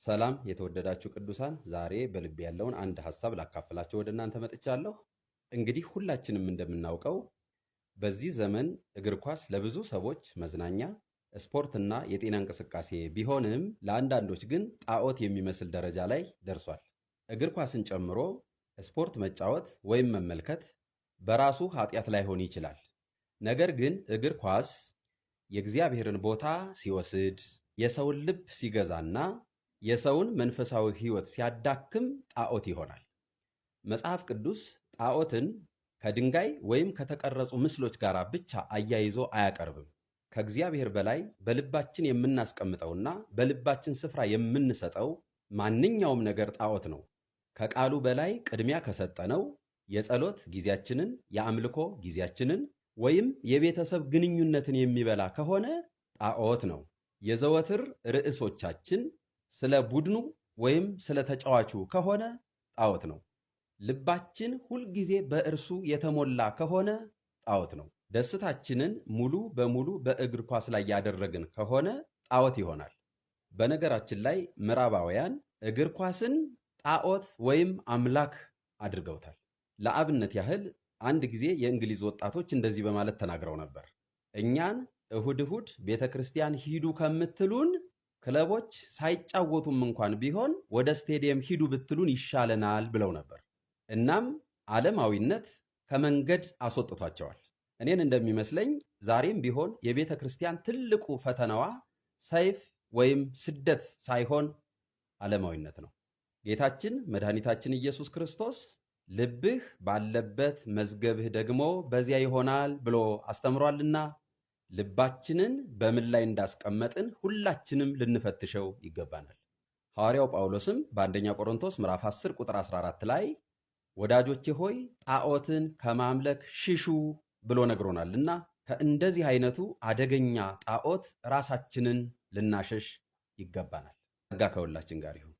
ሰላም የተወደዳችሁ ቅዱሳን፣ ዛሬ በልብ ያለውን አንድ ሐሳብ ላካፍላችሁ ወደ እናንተ መጥቻለሁ። እንግዲህ ሁላችንም እንደምናውቀው በዚህ ዘመን እግር ኳስ ለብዙ ሰዎች መዝናኛ፣ ስፖርትና የጤና እንቅስቃሴ ቢሆንም ለአንዳንዶች ግን ጣዖት የሚመስል ደረጃ ላይ ደርሷል። እግር ኳስን ጨምሮ ስፖርት መጫወት ወይም መመልከት በራሱ ኃጢአት ላይሆን ይችላል። ነገር ግን እግር ኳስ የእግዚአብሔርን ቦታ ሲወስድ፣ የሰውን ልብ ሲገዛና የሰውን መንፈሳዊ ሕይወት ሲያዳክም ጣዖት ይሆናል። መጽሐፍ ቅዱስ ጣዖትን ከድንጋይ ወይም ከተቀረጹ ምስሎች ጋር ብቻ አያይዞ አያቀርብም። ከእግዚአብሔር በላይ በልባችን የምናስቀምጠውና በልባችን ስፍራ የምንሰጠው ማንኛውም ነገር ጣዖት ነው። ከቃሉ በላይ ቅድሚያ ከሰጠነው የጸሎት ጊዜያችንን፣ የአምልኮ ጊዜያችንን ወይም የቤተሰብ ግንኙነትን የሚበላ ከሆነ ጣዖት ነው። የዘወትር ርዕሶቻችን ስለ ቡድኑ ወይም ስለ ተጫዋቹ ከሆነ ጣዖት ነው። ልባችን ሁልጊዜ በእርሱ የተሞላ ከሆነ ጣዖት ነው። ደስታችንን ሙሉ በሙሉ በእግር ኳስ ላይ ያደረግን ከሆነ ጣዖት ይሆናል። በነገራችን ላይ ምዕራባውያን እግር ኳስን ጣዖት ወይም አምላክ አድርገውታል። ለአብነት ያህል አንድ ጊዜ የእንግሊዝ ወጣቶች እንደዚህ በማለት ተናግረው ነበር። እኛን እሁድ እሁድ ቤተ ክርስቲያን ሂዱ ከምትሉን ክለቦች ሳይጫወቱም እንኳን ቢሆን ወደ ስቴዲየም ሂዱ ብትሉን ይሻለናል ብለው ነበር። እናም ዓለማዊነት ከመንገድ አስወጥቷቸዋል። እኔን እንደሚመስለኝ ዛሬም ቢሆን የቤተ ክርስቲያን ትልቁ ፈተናዋ ሰይፍ ወይም ስደት ሳይሆን ዓለማዊነት ነው። ጌታችን መድኃኒታችን ኢየሱስ ክርስቶስ ልብህ ባለበት መዝገብህ ደግሞ በዚያ ይሆናል ብሎ አስተምሯልና ልባችንን በምን ላይ እንዳስቀመጥን ሁላችንም ልንፈትሸው ይገባናል። ሐዋርያው ጳውሎስም በአንደኛ ቆሮንቶስ ምዕራፍ 10 ቁጥር 14 ላይ ወዳጆቼ ሆይ ጣዖትን ከማምለክ ሽሹ ብሎ ነግሮናልና ከእንደዚህ አይነቱ አደገኛ ጣዖት ራሳችንን ልናሸሽ ይገባናል። ጸጋ ከሁላችን ጋር ይሁን።